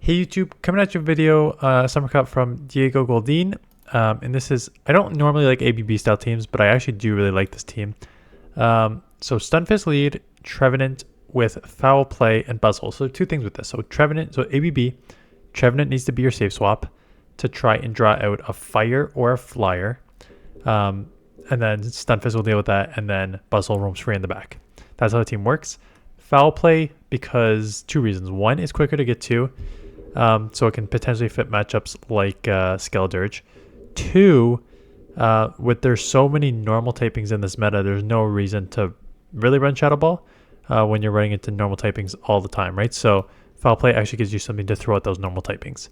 Hey YouTube, coming at you video, Summer Cup from Diego Goldin. And this is, I don't normally like ABB style teams, but I actually do really like this team. So Stunfisk lead, Trevenant with Foul Play and BUZZWOLE. So two things with this. So Trevenant, so ABB, Trevenant needs to be your safe swap to try and draw out a fire or a flyer. And then Stunfisk will deal with that, and then BUZZWOLE roams free in the back. That's how the team works. Foul Play, because two reasons. One, is quicker to get to. So it can potentially fit matchups like Skeledirge. Two, there's so many normal typings in this meta, there's no reason to really run Shadow Ball when you're running into normal typings all the time, right? So Foul Play actually gives you something to throw at those normal typings.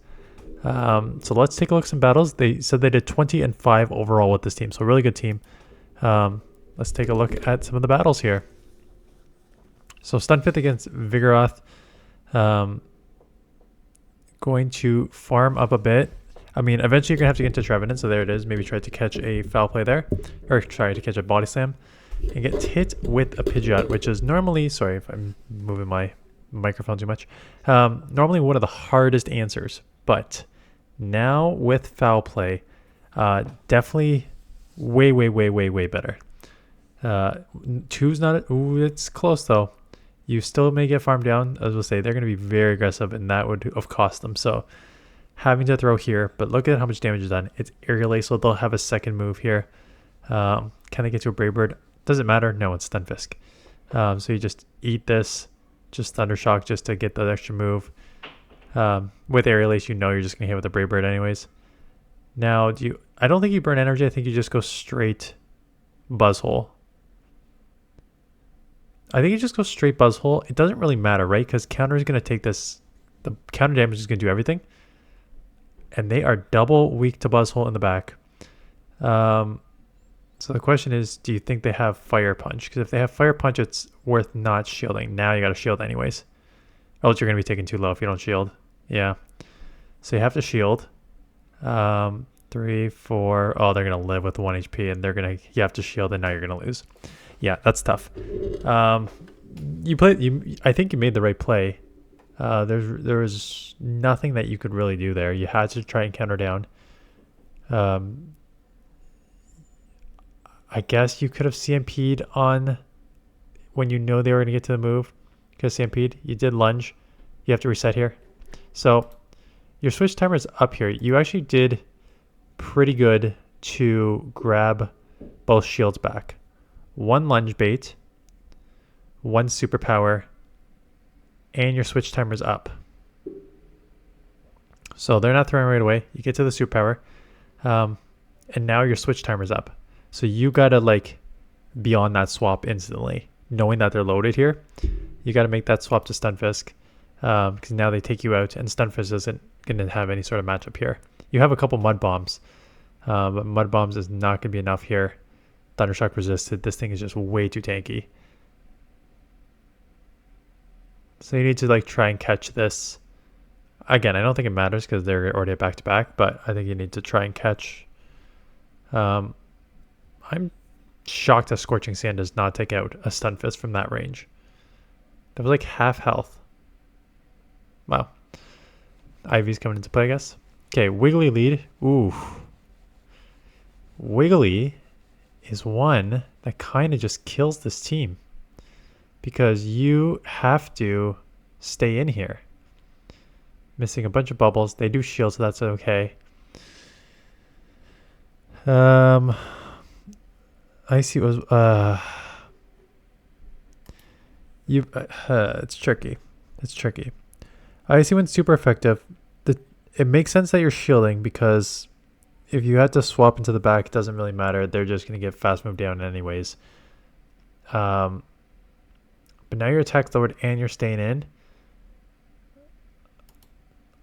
So let's take a look at some battles. They said they did 20-5 overall with this team, so a really good team. Let's take a look at some of the battles here. So Stunfisk against Vigoth. Going to farm up a bit. I mean, eventually you're going to have to get into Trevenant, so there it is. Maybe try to catch a Foul Play there. Or try to catch a Body Slam. And get hit with a Pidgeot, which is normally... Sorry if I'm moving my microphone too much. Normally one of the hardest answers. But now with Foul Play, definitely way better. Two's not... Ooh, it's close though. You still may get farmed down. As we'll say, they're going to be very aggressive, and that would have cost them. So having to throw here, but look at how much damage is done. It's Aerial Ace, so they'll have a second move here. Can they get to a Brave Bird? Doesn't matter. No, it's Stunfisk. So you just eat this, just Thunder Shock just to get the extra move. With Aerial Ace, you know you're just going to hit with a Brave Bird anyways. Now, I don't think you burn energy. I think you just go straight BUZZWOLE. I think you just go straight BUZZWOLE. It doesn't really matter, right? Because counter is going to take this. The counter damage is going to do everything. And they are double weak to BUZZWOLE in the back. So the question is, do you think they have Fire Punch? Because if they have Fire Punch, it's worth not shielding. Now you got to shield anyways. Else you're going to be taking too low if you don't shield. Yeah. So you have to shield. 3, 4. Oh, they're going to live with 1 HP, and you have to shield, and now you're going to lose. Yeah, that's tough. I think you made the right play. There was nothing that you could really do there. You had to try and counter down. I guess you could have CMP'd on when you know they were going to get to the move. Because CMP'd, you did lunge. You have to reset here. So your switch timer is up here. You actually did pretty good to grab both shields back. 1 lunge bait, 1 superpower, and your switch timer's up. So they're not throwing right away. You get to the superpower, and now your switch timer's up. So you gotta be on that swap instantly, knowing that they're loaded here. You gotta make that swap to Stunfisk, because now they take you out, and Stunfisk isn't gonna have any sort of matchup here. You have a couple Mud Bombs, but Mud Bombs is not gonna be enough here. Thundershock resisted. This thing is just way too tanky. So you need to try and catch this. Again, I don't think it matters because they're already back to back, but I think you need to try and catch. I'm shocked that Scorching Sand does not take out a Stunfisk from that range. That was half health. Wow. Ivy's coming into play, I guess. Okay, Wiggly lead. Ooh. Wiggly is one that kind of just kills this team because you have to stay in here. Missing a bunch of bubbles. They do shield, so that's okay. Icy was it's tricky. It's tricky. Icy went super effective. It makes sense that you're shielding because if you had to swap into the back, it doesn't really matter. They're just going to get fast move down anyways. But now your attack's lowered and you're staying in.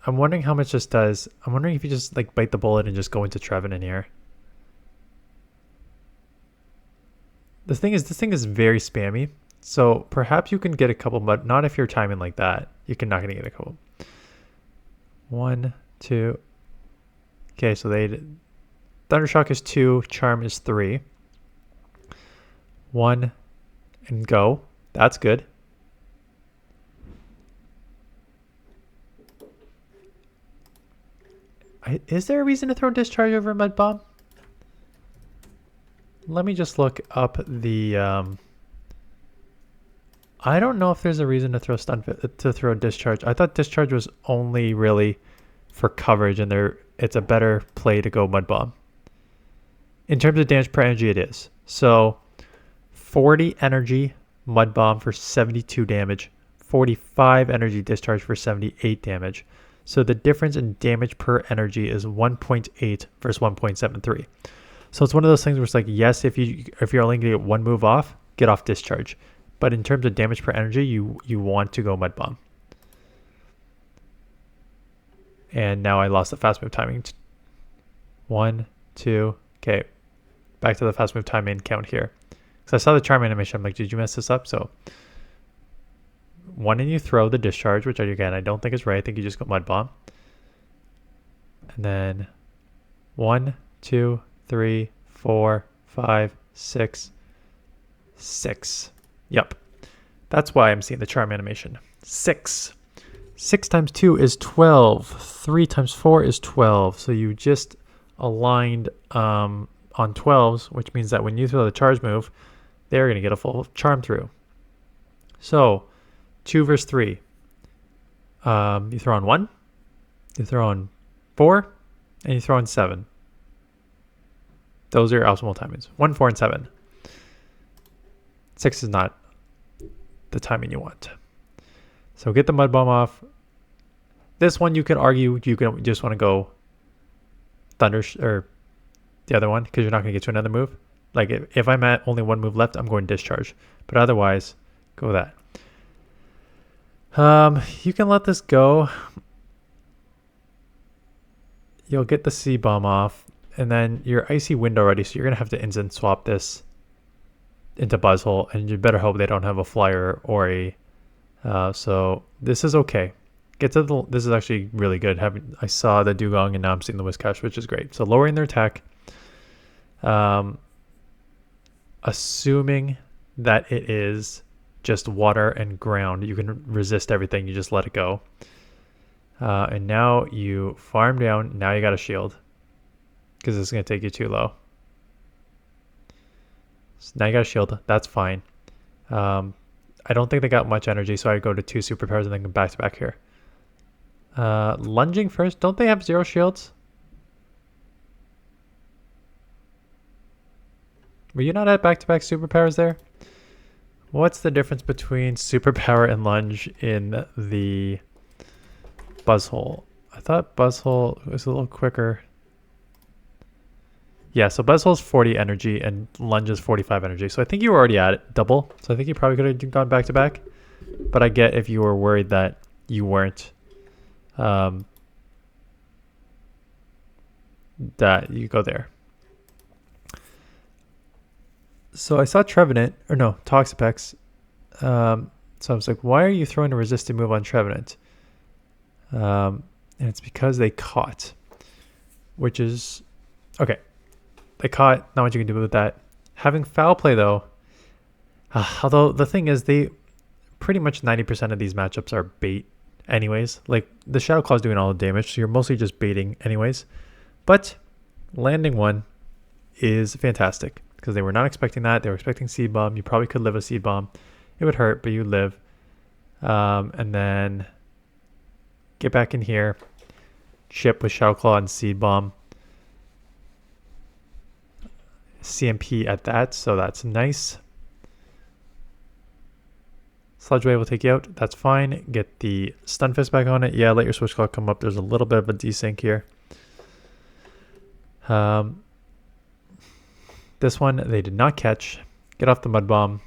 I'm wondering how much this does. I'm wondering if you just bite the bullet and just go into Trevenant here. The thing is, this thing is very spammy. So perhaps you can get a couple, but not if you're timing like that. You're not going to get a couple. 1, 2... Okay, so Thundershock is 2, Charm is 3. 1, and go. That's good. Is there a reason to throw Discharge over Mud Bomb? Let me just look up the... I don't know if there's a reason to throw Discharge. I thought Discharge was only really for coverage, and it's a better play to go Mud Bomb. In terms of damage per energy, it is. So 40 energy Mud Bomb for 72 damage, 45 energy Discharge for 78 damage. So the difference in damage per energy is 1.8 versus 1.73. So it's one of those things where it's like, yes, if you're only going to get one move off, get off Discharge. But in terms of damage per energy, you want to go Mud Bomb. And now I lost the fast move timing. 1, 2, okay. Back to the fast move timing count here. Because I saw the charm animation, I'm like, did you mess this up? So, one, and you throw the Discharge, which again, I don't think is right. I think you just go Mud Bomb. And then 1, 2, 3, 4, 5, 6, 6. Yep. That's why I'm seeing the charm animation. 6. 6 times 2 is 12. 3 times 4 is 12. So you just aligned on 12s, which means that when you throw the charge move, they're going to get a full charm through. So 2 versus 3. You throw on 1, you throw on 4, and you throw on 7. Those are your optimal timings. 1, 4, and 7. 6 is not the timing you want. So get the Mud Bomb off. This one you could argue you can just want to go Thunder or the other one because you're not going to get to another move. Like if I'm at only one move left, I'm going Discharge. But otherwise, go with that. You can let this go. You'll get the C-Bomb off. And then you're Icy Wind already, so you're going to have to instant swap this into BUZZWOLE. And you better hope they don't have a Flyer or a... so this is okay. This is actually really good. I saw the Dugong and now I'm seeing the Whiscash, which is great. So lowering their attack. Assuming that it is just water and ground, you can resist everything. You just let it go. And now you farm down. Now you got a shield because this is going to take you too low. So now you got a shield. That's fine. I don't think they got much energy, so I go to 2 superpowers and then come back to back here. Lunging first. Don't they have 0 shields? Were you not at back-to-back superpowers there? What's the difference between superpower and lunge in the BUZZWOLE? I thought BUZZWOLE was a little quicker. Yeah, so BUZZWOLE is 40 energy and lunge is 45 energy. So I think you were already at it, double. So I think you probably could have gone back-to-back. But I get if you were worried that you weren't, that you go there. So I saw Trevenant, or no, Toxapex. So I was like, why are you throwing a resisted move on Trevenant? And it's because they caught, which is, okay. They caught, not what you can do with that. Having foul play though, although the thing is they pretty much 90% of these matchups are bait anyways. Like the Shadow Claw is doing all the damage, so you're mostly just baiting anyways. But landing one is fantastic because they were not expecting that. They were expecting Seed Bomb. You probably could live a Seed Bomb. It would hurt, but you live. And then get back in here. Chip with Shadow Claw and Seed Bomb. CMP at that, so that's nice. Sludge Wave will take you out. That's fine. Get the Stunfisk back on it. Yeah, let your Switch Claw come up. There's a little bit of a desync here. This one they did not catch. Get off the Mud Bomb.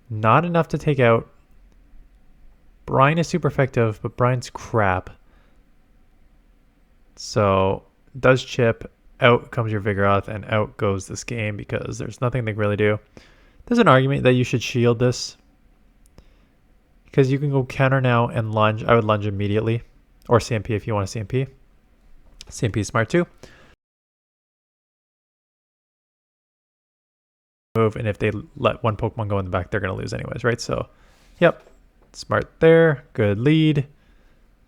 Not enough to take out. Brine is super effective, but Brine's crap. So does chip. Out comes your Vigoth, and out goes this game because there's nothing they can really do. There's an argument that you should shield this because you can go counter now and lunge. I would lunge immediately, or CMP if you want a CMP. CMP is smart too. Move, and if they let one Pokemon go in the back, they're going to lose anyways, right? So, yep, smart there. Good lead.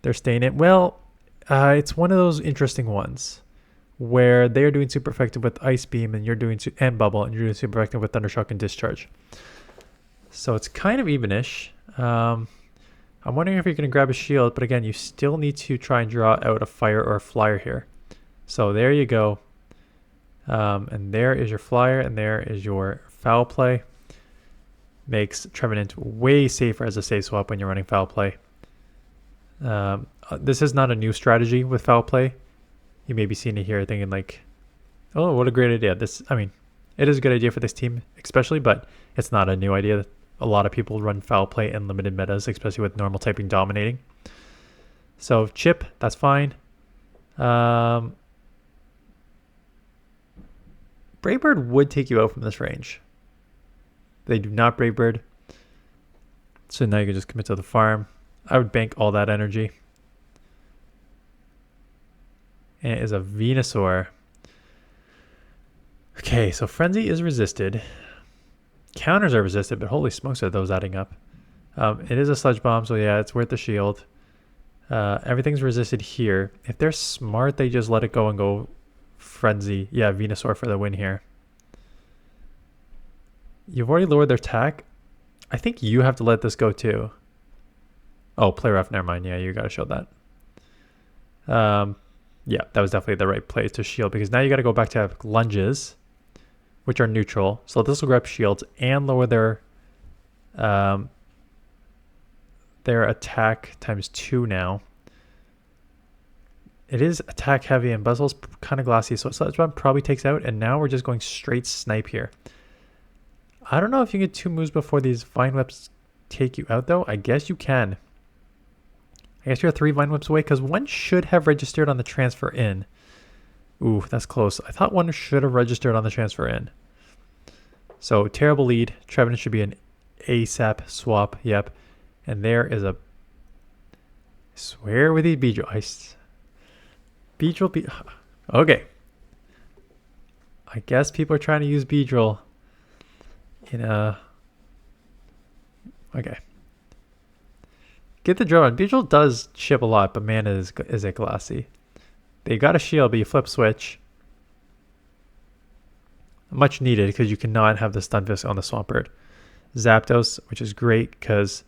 They're staying in. Well, It's one of those interesting ones where they are doing super effective with Ice Beam and you're doing and Bubble, and you're doing super effective with Thundershock and Discharge. So it's kind of evenish. I'm wondering if you're going to grab a shield, but again, you still need to try and draw out a fire or a flyer here. So there you go. And there is your flyer, and there is your foul play. Makes Trevenant way safer as a safe swap when you're running foul play. This is not a new strategy with foul play. You may be seeing it here thinking like, oh, what a great idea. I mean, it is a good idea for this team, especially, but it's not a new idea. A lot of people run foul play in limited metas, especially with normal typing dominating. So chip, that's fine. Brave Bird would take you out from this range. They do not Brave Bird. So now you can just commit to the farm. I would bank all that energy. And it is a Venusaur. Okay, so Frenzy is resisted. Counters are resisted, but holy smokes are those adding up. It is a Sludge Bomb, so yeah, it's worth the shield. Everything's resisted here. If they're smart, they just let it go and go Frenzy. Yeah, Venusaur for the win here. You've already lowered their attack. I think you have to let this go too. Oh, Poliwrath, never mind. Yeah, you got to show that. Yeah, that was definitely the right play to shield, because now you got to go back to have lunges, which are neutral. So this will grab shields and lower their attack times 2 now. It is attack heavy, and BUZZWOLE's kind of glassy, so Sludge Bomb probably takes out, and now we're just going straight snipe here. I don't know if you get 2 moves before these Vine Whips take you out, though. I guess you can. I guess you're 3 Vine Whips away, because 1 should have registered on the transfer in. Ooh, that's close. I thought 1 should have registered on the transfer in. So, terrible lead. Trevenant should be an ASAP swap. Yep. And there is a... I swear with these Beedrill. Beedrill be... Okay. I guess people are trying to use Beedrill in a... Okay. Get the drill on. Beedrill does chip a lot, but mana is a glassy. They got a shield, but you flip switch. Much needed, because you cannot have the Stunfisk on the Swampert. Zapdos, which is great, because...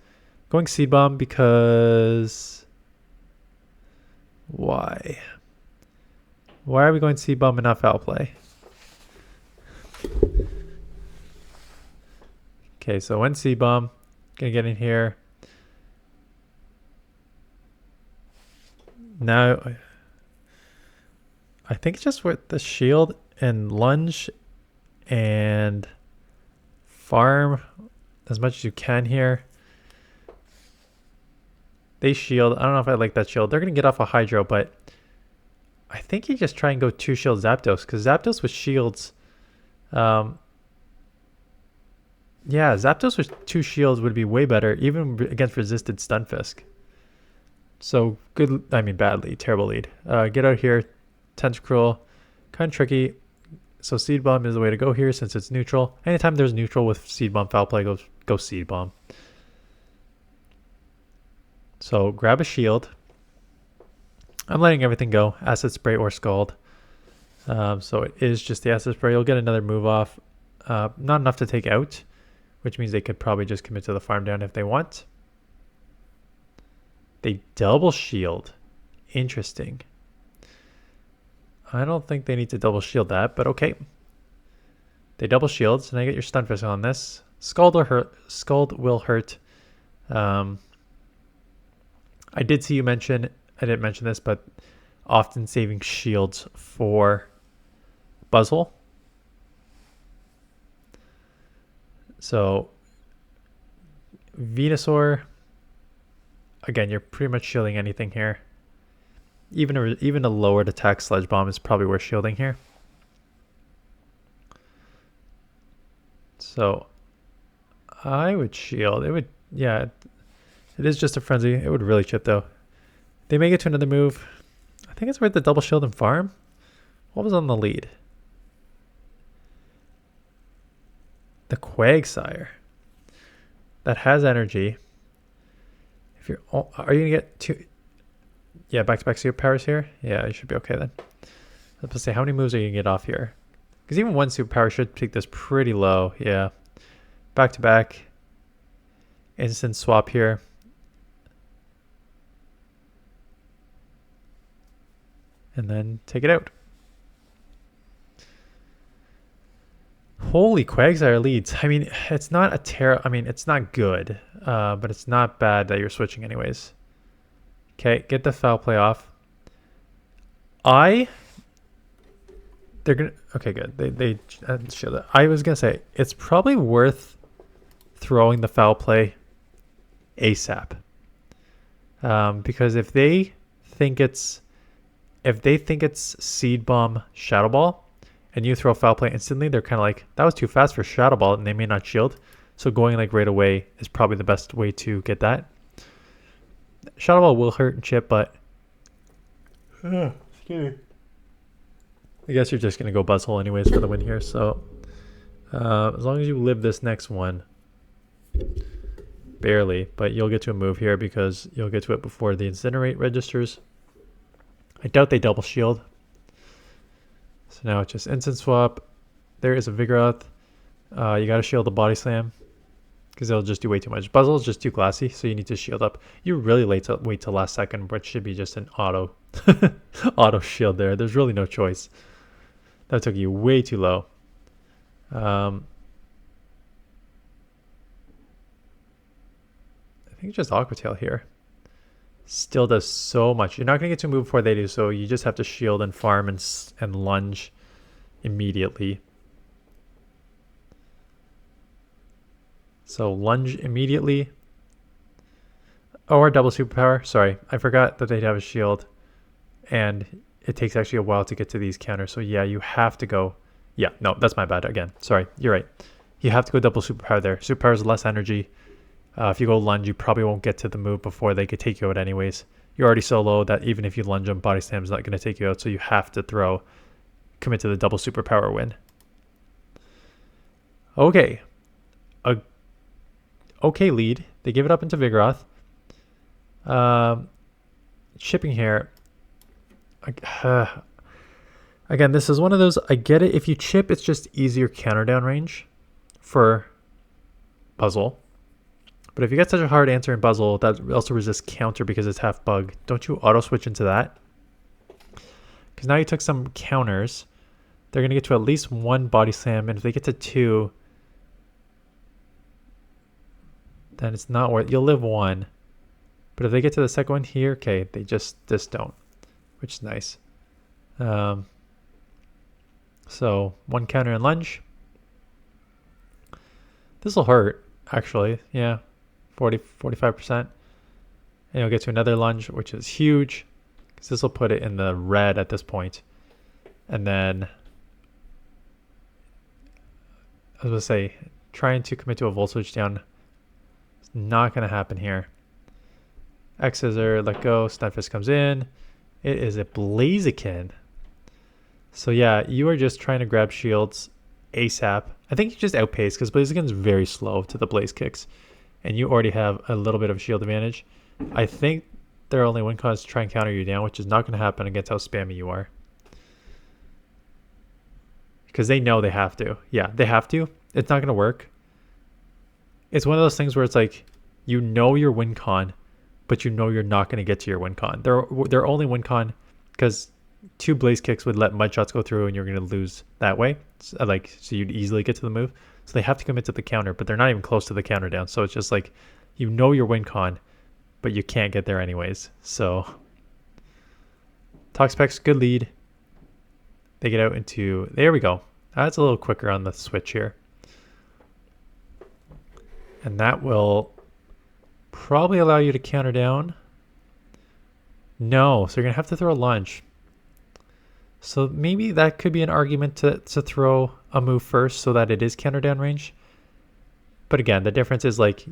Going Seed Bomb, because... Why? Why are we going Seed Bomb and not Foul Play? Okay, so when Seed Bomb, gonna get in here. Now, I think it's just with the shield and lunge and farm as much as you can here. They shield. I don't know if I like that shield. They're going to get off a Hydro, but I think you just try and go 2 shield Zapdos, because Zapdos with shields... yeah, Zapdos with 2 shields would be way better, even against resisted Stunfisk. So, good, I mean, bad lead, terrible lead. Get out here, Tentacruel, kind of tricky. So Seed Bomb is the way to go here, since it's neutral. Anytime there's neutral with Seed Bomb, Foul Play, go Seed Bomb. So grab a shield. I'm letting everything go, Acid Spray or Scald. So it is just the Acid Spray. You'll get another move off. Not enough to take out, which means they could probably just commit to the farm down if they want. They double shield. Interesting. I don't think they need to double shield that, but okay. They double shield, so now you get your Stunfisk on this. Scald will hurt. Scald will hurt. I did see you mention, I didn't mention this, but often saving shields for BUZZWOLE. So Venusaur, again, you're pretty much shielding anything here. Even a lowered attack Sludge Bomb is probably worth shielding here. So I would shield. It would, yeah, it is just a frenzy. It would really chip though. They may get to another move. I think it's worth the double shield and farm. What was on the lead? The Quagsire. That has energy. If you're, are you gonna get two? Yeah, back-to-back superpowers here. Yeah, you should be okay then. Let's say, how many moves are you going to get off here? Because even one superpower should take this pretty low. Yeah. Back-to-back. Instant swap here. And then take it out. Holy Quagsire leads. I mean, it's not a I mean, it's not good, but it's not bad that you're switching anyways. Okay, get the foul play off. They're gonna. Okay, good. They shield it. I was gonna say it's probably worth throwing the foul play ASAP, because if they think it's Seed Bomb Shadow Ball, and you throw foul play instantly, they're kind of like, that was too fast for Shadow Ball, and they may not shield. So going like right away is probably the best way to get that. Shadow Ball will hurt and chip, but I guess you're just gonna go BUZZWOLE anyways for the win here. So as long as you live this next one, barely, but you'll get to a move here because you'll get to it before the Incinerate registers. I doubt they double shield. So now it's just instant swap. There is a Vigoth. You got to shield the body slam because it'll just do way too much. BUZZWOLE is just too glassy, so you need to shield up. You really wait till last second, which should be just an auto auto shield there. There's really no choice. That took you way too low. I think just Aqua Tail here. Still does so much. You're not going to get to move before they do, so you just have to shield and farm and lunge immediately. So lunge immediately. Or double superpower. Sorry, I forgot that they'd have a shield. And it takes actually a while to get to these counters. So yeah, you have to go. Yeah, no, that's my bad again. Sorry, you're right. You have to go double superpower there. Superpower is less energy. If you go lunge, you probably won't get to the move before they could take you out anyways. You're already so low that even if you lunge them, body slam is not going to take you out. So you have to commit to the double superpower win. Okay. Okay lead. They give it up into Vigoth. Shipping here. Again, this is one of those, I get it. If you chip, it's just easier counter down range for BUZZWOLE. But if you get such a hard answer in BUZZWOLE that also resists counter because it's half bug, don't you auto switch into that? Because now you took some counters. They're going to get to at least one body slam, and if they get to two, then it's not worth it. You'll live one. But if they get to the second one here, okay, they just don't, which is nice. So one counter and lunge. This will hurt, actually. Yeah. 45%. And you'll get to another lunge, which is huge because this will put it in the red at this point. And then I was going to say, trying to commit to a volt switch down is not going to happen here. X scissor, let go, Stunfisk comes in. It is a Blaziken. So yeah, you are just trying to grab shields ASAP. I think you just outpace because Blaziken is very slow to the blaze kicks. And you already have a little bit of shield advantage. I think their only win con is to try and counter you down, which is not going to happen against how spammy you are. Because they know they have to. Yeah, they have to. It's not going to work. It's one of those things where it's like, you know your win con, but you know you're not going to get to your win con. Their only win con, because 2 blaze kicks would let mud shots go through and you're going to lose that way. So you'd easily get to the move. So they have to commit to the counter, but they're not even close to the counter down. So it's just like, you know your win con, but you can't get there anyways. So Toxapex, good lead. They get out into, there we go. That's a little quicker on the switch here. And that will probably allow you to counter down. No, so you're going to have to throw a lunge. So maybe that could be an argument to throw a move first so that it is counter down range. But again, the difference is like,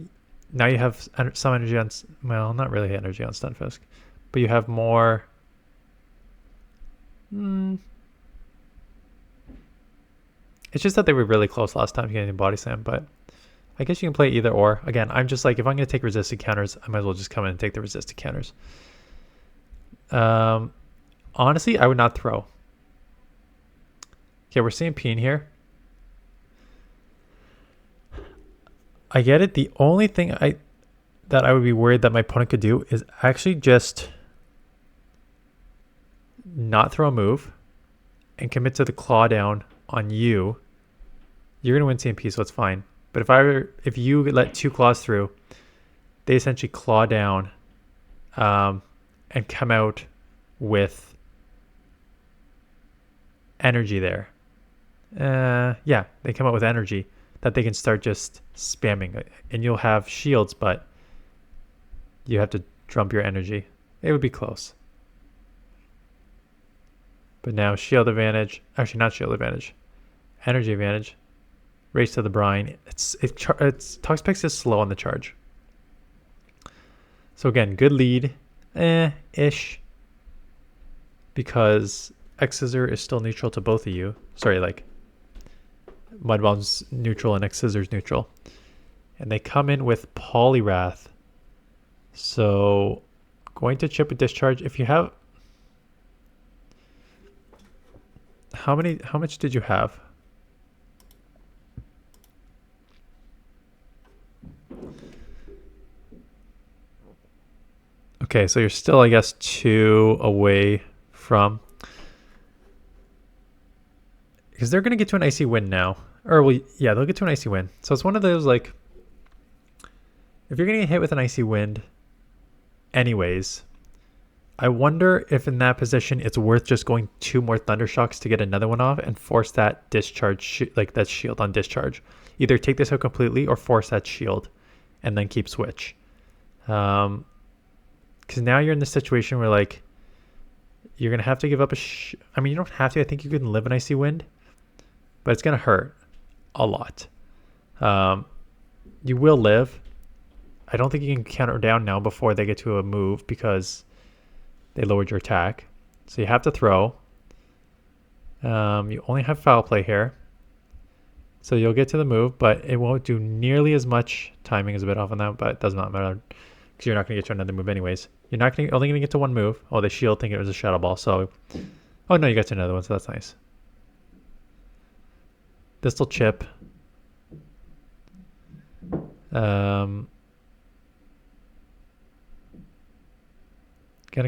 now you have some energy on, well, not really energy on Stunfisk, but you have more. It's just that they were really close last time getting body slam, but I guess you can play either or. Again, I'm just like, if I'm going to take resisted counters, I might as well just come in and take the resisted counters. Honestly, I would not throw. Okay, we're seeing Peen here. I get it. The only thing that I would be worried that my opponent could do is actually just not throw a move and commit to the claw down on you. You're gonna win CMP, so it's fine. But if you let 2 claws through, they essentially claw down, and come out with energy there. Yeah, they come out with energy that they can start just spamming, and you'll have shields, but you have to dump your energy. It would be close. But now shield advantage, actually not shield advantage, energy advantage. Race to the brine. It's Toxapex is slow on the charge. So again, good lead, ish, because X Scissor is still neutral to both of you. Sorry, like Mud Bomb's neutral and X Scissor's neutral, and they come in with Poliwrath. So going to chip with discharge. If you have, how much did you have? Okay, so you're still, I guess, 2 away from, because they're gonna get to an icy wind now, or well, yeah, they'll get to an icy wind. So it's one of those, like, if you're gonna get hit with an icy wind, anyways, I wonder if in that position it's worth just going 2 more thunder shocks to get another one off and force that discharge, like that shield on discharge. Either take this out completely or force that shield, and then keep switch. Because now you're in this situation where, like, you're going to have to give up I mean, you don't have to. I think you can live an icy wind, but it's going to hurt a lot. You will live. I don't think you can counter down now before they get to a move because they lowered your attack. So you have to throw. You only have foul play here. So you'll get to the move, but it won't do nearly as much. Timing is a bit off on that, but it does not matter because you're not going to get to another move anyways. You're not only going to get to 1 move. Oh, they shield thinking it was a shadow ball. So, oh no, you got to another one. So that's nice. This'll chip. Gonna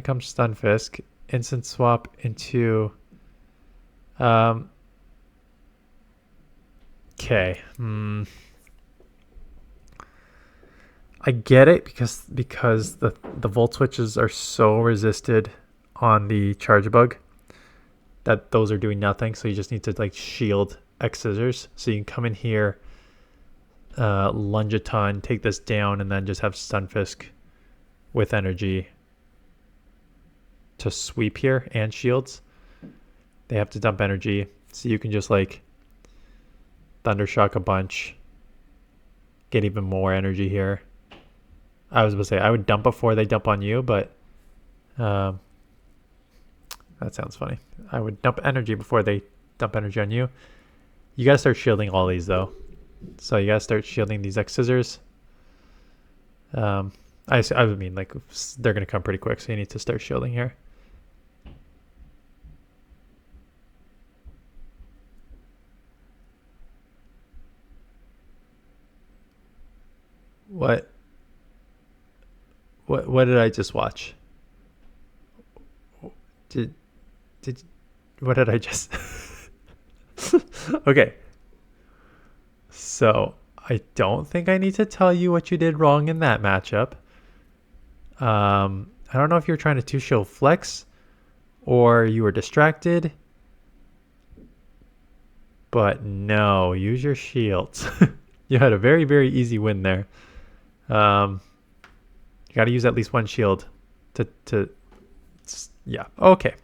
come Stunfisk. Instant swap into. Okay. I get it because the volt switches are so resisted on the charge bug that those are doing nothing. So you just need to, like, shield X Scissors. So you can come in here, lunge a ton, take this down, and then just have Stunfisk with energy to sweep here and shields. They have to dump energy, so you can just, like, Thundershock a bunch, get even more energy here. I was about to say I would dump before they dump on you, but that sounds funny. I would dump energy before they dump energy on you. You gotta start shielding all these though. So you gotta start shielding these X Scissors. I would mean, like, they're gonna come pretty quick, so you need to start shielding here. What did I just watch? What did I just? Okay. So I don't think I need to tell you what you did wrong in that matchup. I don't know if you're trying to show flex or you were distracted. But no, use your shields. You had a very, very easy win there. You got to use at least 1 shield yeah. Okay.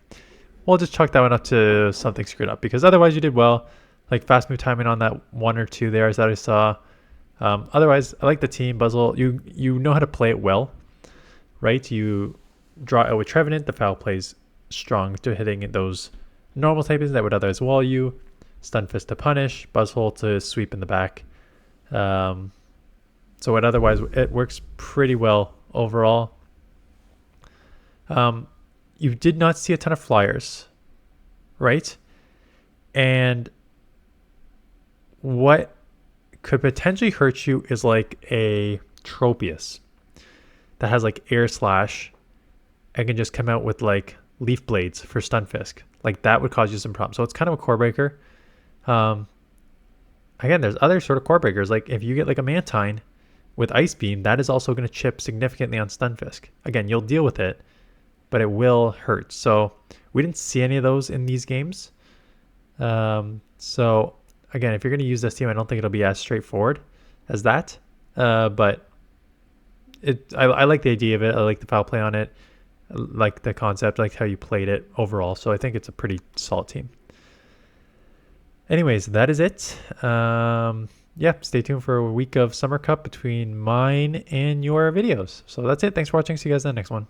We'll just chalk that one up to something screwed up because otherwise you did well. Like, fast move timing on that 1 or 2 there, as that I saw. Otherwise, I like the team. BUZZWOLE, you know how to play it well, right? You draw out with Trevenant. The foul plays strong to hitting those normal typings that would otherwise wall you. Stunfisk to punish. BUZZWOLE to sweep in the back. So it works pretty well overall. you did not see a ton of flyers, right? And what could potentially hurt you is like a Tropius that has like Air Slash and can just come out with like Leaf Blades for Stunfisk. Like that would cause you some problems. So it's kind of a core breaker. Again, there's other sort of core breakers. Like if you get like a Mantine with Ice Beam, that is also going to chip significantly on Stunfisk. Again, you'll deal with it, but it will hurt. So we didn't see any of those in these games. So again, if you're going to use this team, I don't think it'll be as straightforward as that. But I like the idea of it. I like the foul play on it. I like the concept, I like how you played it overall. So I think it's a pretty solid team. Anyways, that is it. Yeah, stay tuned for a week of Summer Cup between mine and your videos. So that's it. Thanks for watching. See you guys in the next one.